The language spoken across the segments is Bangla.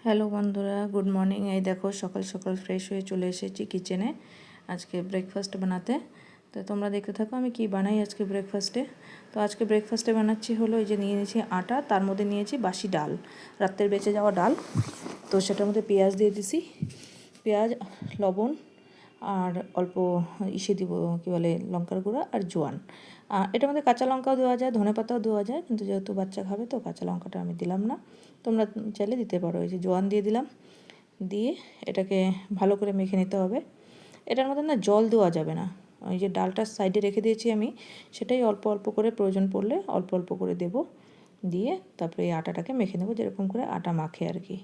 হ্যালো বন্ধুরা, গুড মর্নিং। এই দেখো সকাল সকাল ফ্রেশ হয়ে চলে এসেছি কিচেনে আজকে ব্রেকফাস্ট বানাতে। তো তোমরা দেখতে থাকো আমি কি বানাই আজকে ব্রেকফাস্টে। তো আজকে ব্রেকফাস্টে বানাচ্ছি হলো এই যে নিয়ে নিয়েছি আটা, তার মধ্যে নিয়েছি বাসি ডাল, রাত্রের বেঁচে যাওয়া ডাল। তো সেটার মধ্যে পেঁয়াজ দিয়ে দিছি, পেঁয়াজ, লবণ আর অল্প দিব কী বলে লঙ্কার গুঁড়া আর জোয়ান। এটার মধ্যে কাঁচা লঙ্কাও দেওয়া যায়, ধনেপাতাও দেওয়া যায়, কিন্তু যেহেতু বাচ্চা খাবে তো কাঁচা লঙ্কাটা আমি দিলাম না। তোমরা চাইলে দিতে পারো। এই যে জোয়ান দিয়ে দিলাম, দিয়ে এটাকে ভালো করে মেখে নিতে হবে। এটার মধ্যে না জল দেওয়া যাবে না। ওই যে ডালটা সাইডে রেখে দিয়েছি আমি, সেটাই অল্প অল্প করে প্রয়োজন পড়লে অল্প অল্প করে দেব, দিয়ে তারপরে এই আটাটাকে মেখে নেব, যেরকম করে আটা মাখে আর কি।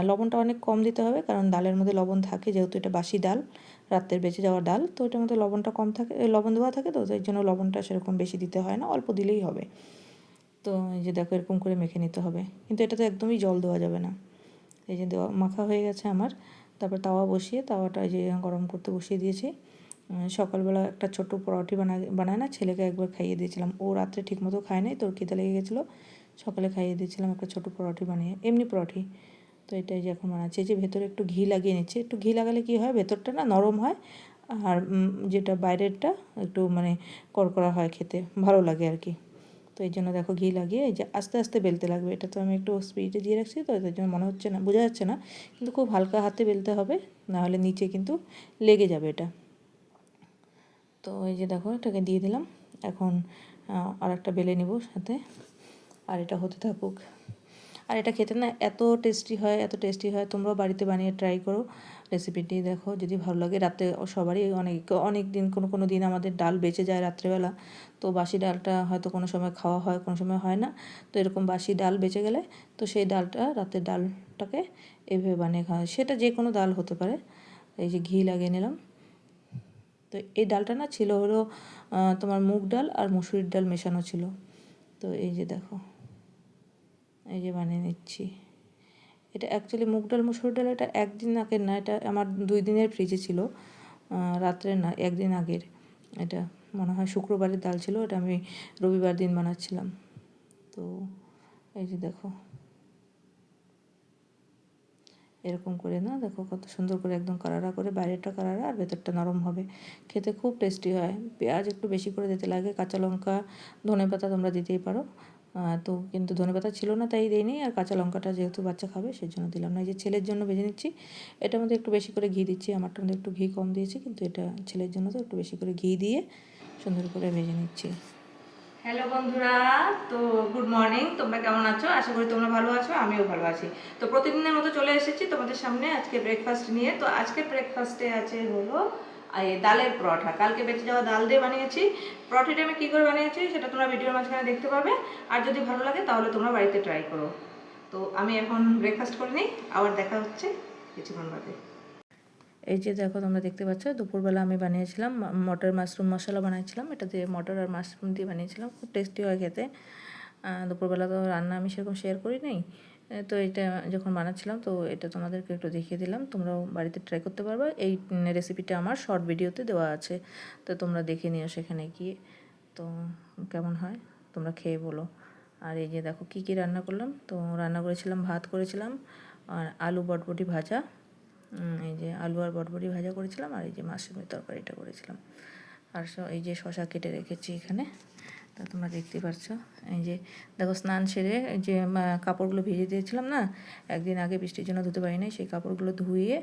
লবণটা অনেক কম দিতে হবে, কারণ ডালের মধ্যে লবণ থাকে, যেহেতু এটা বাসি ডাল, রাত্রের বেঁচে যাওয়া ডাল, তো এটার মধ্যে লবণটা কম থাকে, লবণ দেওয়া থাকে, তো এই জন্য লবণটা সেরকম বেশি দিতে হয় না, অল্প দিলেই হবে। তো এই যে দেখো এরকম করে মেখে নিতে হবে, কিন্তু এটাতে একদমই জল দেওয়া যাবে না। এই যে দেওয়া মাখা হয়ে গেছে আমার। তারপর তাওয়া বসিয়ে, তাওয়াটা যে গরম করতে বসিয়ে দিয়েছি। সকালবেলা একটা ছোট্ট পরোটি বানায় না, ছেলেকে একবার খাইয়ে দিয়েছিলাম, ও রাত্রে ঠিকমতো খায় নাই, তোর খিদে লেগে গেছিলো, সকালে খাইয়ে দিয়েছিলাম একটা ছোটো পরোটি বানিয়ে, এমনি পরোটি। তো এটাই যে এখন বানাচ্ছি, যে ভেতরে একটু ঘি লাগিয়ে নিচ্ছি। একটু ঘি লাগালে কী হয়, ভেতরটা না নরম হয়, আর যেটা বাইরেরটা একটু মানে কড়কড়া হয়, খেতে ভালো লাগে আর কি। তো এই জন্য দেখো ঘি লাগিয়ে এই যে আস্তে আস্তে বেলতে লাগবে। এটা তো আমি একটু স্পিডে দিয়ে রাখছি, তো এর জন্য মনে হচ্ছে না, বোঝা যাচ্ছে না, কিন্তু খুব হালকা হাতে বেলতে হবে, নাহলে নিচে কিন্তু লেগে যাবে এটা। তো এই যে দেখো এটাকে দিয়ে দিলাম। এখন আর একটা বেলে নিব সাথে, আর এটা হতে থাকুক। আর এটা খেতে না এত টেস্টি হয়, এত টেস্টি হয়, তোমরাও বাড়িতে বানিয়ে ট্রাই করো রেসিপিটি। দেখো যদি ভালো লাগে, রাতে সবারই অনেক দিন কোনো দিন আমাদের ডাল বেঁচে যায় রাত্রেবেলা, তো বাসি ডালটা হয়তো কোনো সময় খাওয়া হয়, কোনো সময় হয় না। তো এরকম বাসি ডাল বেঁচে গেলে, তো সেই ডালটা, রাতের ডালটাকে এইভাবে বানিয়ে খাওয়া হয়, সেটা যে কোনো ডাল হতে পারে। এই যে ঘি লাগিয়ে নিলাম। তো এই ডালটা না ছিল হলো তোমার মুগ ডাল আর মুসুরির ডাল মেশানো ছিল। তো এই যে দেখো এই যে বানিয়ে নিচ্ছি। এটা অ্যাকচুয়ালি মুগ ডাল মুসুর ডাল, এটা একদিন আগের না, এটা আমার 2 দিনের ফ্রিজে ছিল, রাত্রে না, একদিন আগের। এটা মনে হয় শুক্রবারের ডাল ছিল, এটা আমি রবিবার দিন বানাচ্ছিলাম। তো এই যে দেখো এরকম করে না, দেখো কত সুন্দর করে একদম কারারা করে, বাইরেটা কারারা আর ভেতরটা নরম হবে, খেতে খুব টেস্টি হয়। পেঁয়াজ একটু বেশি করে দিতে লাগে, কাঁচা লঙ্কা, ধনেপাতা তোমরা দিতেই পারো। তো কিন্তু ধনেপাতা ছিল না তাই দিইনি, আর কাঁচা লঙ্কাটা যেহেতু বাচ্চা খাবে সেই জন্য দিলাম না। এই যে ছেলের জন্য ভেজে নিচ্ছি, এটার মধ্যে একটু বেশি করে ঘি দিচ্ছি, আমারটার মধ্যে একটু ঘি কম দিয়েছি, কিন্তু এটা ছেলের জন্য তো একটু বেশি করে ঘি দিয়ে সুন্দর করে ভেজে নিচ্ছি। হ্যালো বন্ধুরা, তো গুড মর্নিং। তোমরা কেমন আছো? আশা করি তোমরা ভালো আছো, আমিও ভালো আছি। তো প্রতিদিনের মতো চলে এসেছি তোমাদের সামনে আজকে ব্রেকফাস্ট নিয়ে। তো আজকে ব্রেকফাস্টে আছে হলো ডালের পরোটা। কালকে বেঁচে যাওয়া ডাল দিয়ে বানিয়েছি। পরোটাটা আমি কী করে বানিয়েছি সেটা তোমরা ভিডিওর মাঝখানে দেখতে পাবে, আর যদি ভালো লাগে তাহলে তোমরা বাড়িতে ট্রাই করো। তো আমি এখন ব্রেকফাস্ট করে নিই, আবার দেখা হচ্ছে কিছুক্ষণ বাদে। এই যে দেখো তোমরা দেখতে পাচ্ছ, দুপুরবেলা আমি বানিয়েছিলাম মটর মাশরুম মশলা বানিয়েছিলাম, এটা দিয়ে মটর আর মাশরুম দিয়ে বানিয়েছিলাম, খুব টেস্টি হয় খেতে। দুপুরবেলা তো রান্না আমি সেরকম শেয়ার করি নাই, তো এটা যখন বানাচ্ছিলাম তো এটা তোমাদেরকে একটু দেখিয়ে দিলাম, তোমরাও বাড়িতে ট্রাই করতে পারবে। এই রেসিপিটা আমার শর্ট ভিডিওতে দেওয়া আছে, তো তোমরা দেখে নিও সেখানে গিয়ে, তো কেমন হয় তোমরা খেয়ে বলো। আর এই যে দেখো কী কী রান্না করলাম, তো রান্না করেছিলাম, ভাত করেছিলাম, আর আলু বটবটি ভাজা, এই যে আলু আর বটবটি ভাজা করেছিলাম, আর এই যে মাশরুমের তরকারিটা করেছিলাম, আর এই যে শশা কেটে রেখেছি এখানে, তা তোমরা দেখতে পাচ্ছ। এই যে দেখো স্নান সেরে যে কাপড়গুলো ভিজিয়ে দিয়েছিলাম না, একদিন আগে বৃষ্টির জন্য ধুতে পারি নাই, সেই কাপড়গুলো ধুয়ে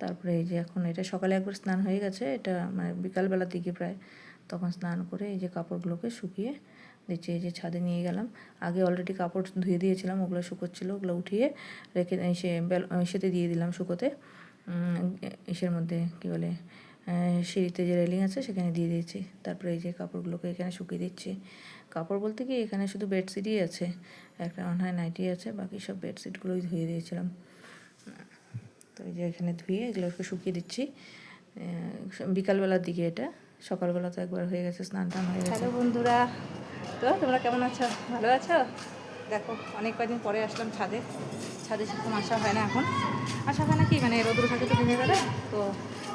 তারপরে এই যে এখন এটা সকালে একবার স্নান হয়ে গেছে, এটা মানে বিকালবেলার দিকে প্রায়, তখন স্নান করে এই যে কাপড়গুলোকে শুকিয়ে দিচ্ছি। এই যে ছাদে নিয়ে গেলাম, আগে অলরেডি কাপড় ধুয়ে দিয়েছিলাম, ওগুলো শুকোচ্ছিলো, ওগুলো উঠিয়ে রেখে সেতে দিয়ে দিলাম শুকোতে, ইসের মধ্যে কী বলে সিঁড়িতে যে রেলিং আছে সেখানে দিয়ে দিয়েছি। তারপরে এই যে কাপড়গুলোকে এখানে শুকিয়ে দিচ্ছি। কাপড় বলতে কি এখানে শুধু বেডশিটই আছে, একটা মনে হয় নাইটি আছে, বাকি সব বেডশিটগুলোই ধুয়ে দিয়েছিলাম। তো এই যে এখানে ধুয়ে এগুলোকে শুকিয়ে দিচ্ছি বিকালবেলার দিকে, এটা সকালবেলা তো একবার হয়ে গেছে, স্নান টান হয়ে গেছে। হ্যালো বন্ধুরা, তো তোমরা কেমন আছো? ভালো আছো? দেখো অনেক কদিন পরে আসলাম ছাদে, সেরকম আসা হয় না এখন, আসা হয় না কি মানে রোদ্র থাকে তো দিনের বেলা, তো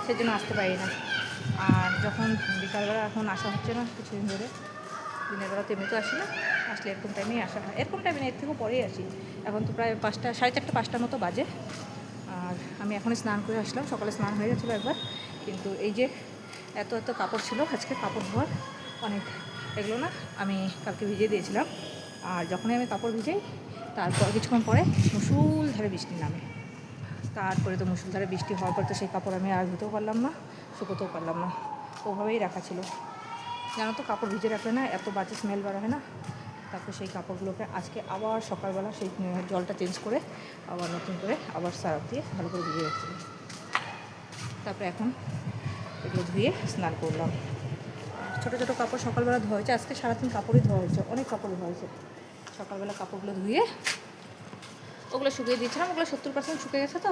সেজন্য আসতে পারি না। আর যখন বিকালবেলা এখন আসা হচ্ছে না কিছুদিন ধরে, দিনের বেলা তো এমনি তো আসি না, আসলে এরকম টাইমেই আসা হয়, এরকম টাইমে না, এর থেকেও পরেই আসি। এখন তো প্রায় 5টা, 4:30, 5টার মতো বাজে। আর আমি এখনই স্নান করে আসলাম, সকালে স্নান হয়ে গেছিলো একবার, কিন্তু এই যে এত এত কাপড় ছিল আজকে, কাপড় ধোয়ার অনেক, এগুলো না আমি কালকে ভিজিয়ে দিয়েছিলাম। আর যখনই আমি কাপড় ভিজাই তারপর কিছুক্ষণ পরে মুষলধারে বৃষ্টি নামে। তারপরে তো মুষলধারে বৃষ্টি হওয়ার পর তো সেই কাপড় আমি আর ধুতেও পারলাম না, শুকোতেও পারলাম না, ওভাবেই রাখা ছিল। জানো তো, কাপড় ভিজে রাখলে না এত বাজে স্মেল বার হয় না। তারপর সেই কাপড়গুলোকে আজকে আবার সকালবেলা সেই জলটা চেঞ্জ করে আবার নতুন করে আবার সার্ফ দিয়ে ভালো করে ভিজিয়ে রাখছি। তারপরে এখন এগুলো ধুয়ে স্নান করলাম। ছোটো ছোটো কাপড় সকালবেলা ধোয়া হয়েছে, আজকে সারাদিন কাপড়ই ধোয়া হয়েছে, অনেক কাপড় ধোয়া হয়েছে। সকালবেলা কাপড়গুলো ধুয়ে ওগুলো শুকিয়ে দিয়েছিলাম, ওগুলো 70% শুকিয়ে গেছে, তো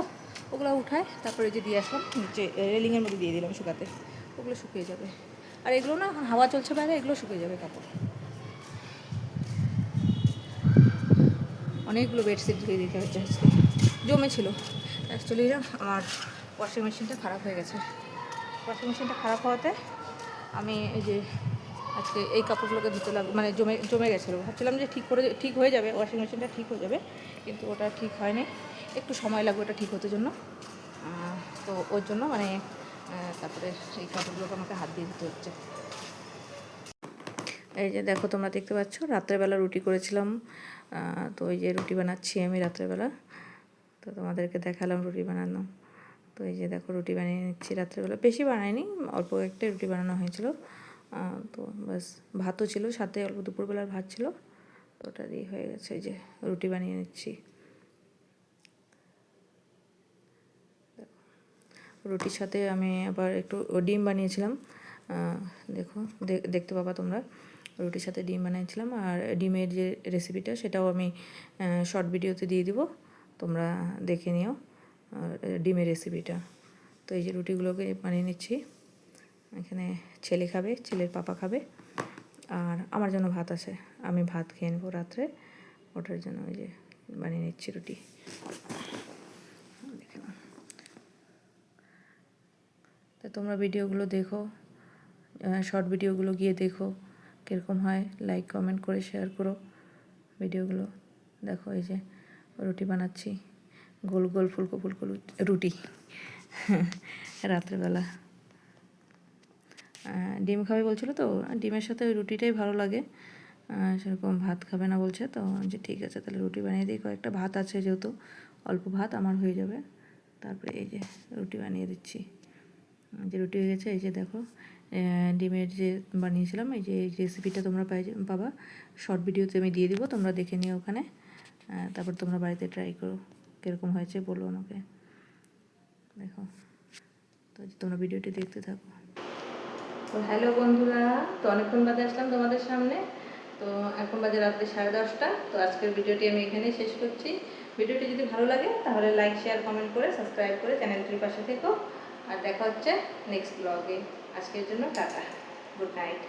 ওগুলো উঠায় তারপরে যে দিয়ে আসলাম নিচে রেলিংয়ের মধ্যে দিয়ে দিলাম শুকাতে, ওগুলো শুকিয়ে যাবে। আর এগুলো না এখন হাওয়া চলছে বাইরে, এগুলো শুকিয়ে যাবে কাপড়। অনেকগুলো বেডশিট ধুয়ে দিতে হচ্ছে আজকে, জমেছিল। অ্যাকচুয়ালি না আমার ওয়াশিং মেশিনটা খারাপ হয়ে গেছে। ওয়াশিং মেশিনটা খারাপ হওয়াতে আমি এই যে আজকে এই কাপড়গুলোকে ধুতে মানে জমে গেছিলো। ভাবছিলাম যে ঠিক হয়ে যাবে, ওয়াশিং মেশিনটা ঠিক হয়ে যাবে, কিন্তু ওটা ঠিক হয়নি, একটু সময় লাগবে ওটা ঠিক হতে জন্য। তো ওর জন্য মানে তারপরে এই কাপড়গুলোকে আমাকে হাত দিয়ে ধুতে হচ্ছে। এই যে দেখো, তোমরা দেখতে পাচ্ছ রাত্রেবেলা রুটি করেছিলাম, তো এই যে রুটি বানাচ্ছি আমি রাত্রেবেলা, তো তোমাদেরকে দেখালাম রুটি বানানো। তো এই যে দেখো রুটি বানিয়ে নিচ্ছি রাত্রেবেলা, বেশি বানাইনি, অল্প একটা রুটি বানানো হয়েছিল। তো বাস ভাতও ছিল সাথে, অল্প দুপুরবেলার ভাত ছিল, তো ওটা দিয়ে হয়ে গেছে। এই যে রুটি বানিয়ে নিচ্ছি। রুটির সাথে আমি আবার একটু ডিম বানিয়েছিলাম, দেখো দেখতে পাবা তোমরা, রুটির সাথে ডিম বানিয়েছিলাম। আর ডিমের যে রেসিপিটা সেটাও আমি শর্ট ভিডিওতে দিয়ে দিব, তোমরা দেখে নিও ডিমের রেসিপিটা। তো এই যে রুটিগুলোকে বানিয়ে নিচ্ছি, এখানে ছেলে খাবে, ছেলের পাপা খাবে, আর আমার জন্য ভাত আছে, আমি ভাত খেয়ে নেবো রাত্রে, ওটার জন্য ওই যে বানিয়ে নিচ্ছি রুটি। দেখে নাও, তো তোমরা ভিডিওগুলো দেখো, শর্ট ভিডিওগুলো গিয়ে দেখো কীরকম হয়, লাইক কমেন্ট করে শেয়ার করো ভিডিওগুলো। দেখো এই যে রুটি বানাচ্ছি, গোল গোল ফুলকো ফুলকো রুটি রাত্রেবেলা। ডিম খাবে বলছিল, তো ডিমের সাথে ওই রুটিটাই ভালো লাগে, সেরকম ভাত খাবে না বলছে, তো যে ঠিক আছে তাহলে রুটি বানিয়ে দিই, কয়েকটা ভাত আছে যেহেতু, অল্প ভাত আমার হয়ে যাবে। তারপরে এই যে রুটি বানিয়ে দিচ্ছি, যে রুটি হয়ে গেছে। এই যে দেখো ডিমের যে বানিয়েছিলাম, এই যে এই রেসিপিটা তোমরা পাবা শর্ট ভিডিওতে, আমি দিয়ে দিব, তোমরা দেখে নিও ওখানে। তারপর তোমরা বাড়িতে ট্রাই করো, কীরকম হয়েছে বলো আমাকে। দেখো, তো তোমরা ভিডিওটি দেখতে থাকো। তো হ্যালো বন্ধুরা, তো অনেকক্ষণ বাদে আসলাম তোমাদের সামনে, তো এখন বাজে রাত্রি 10:30। তো আজকের ভিডিওটি আমি এখানেই শেষ করছি। ভিডিওটি যদি ভালো লাগে তাহলে লাইক শেয়ার কমেন্ট করে সাবস্ক্রাইব করে চ্যানেলটির পাশে থেকো। আর দেখা হচ্ছে নেক্সট ব্লগে। আজকের জন্য টাটা, গুড নাইট।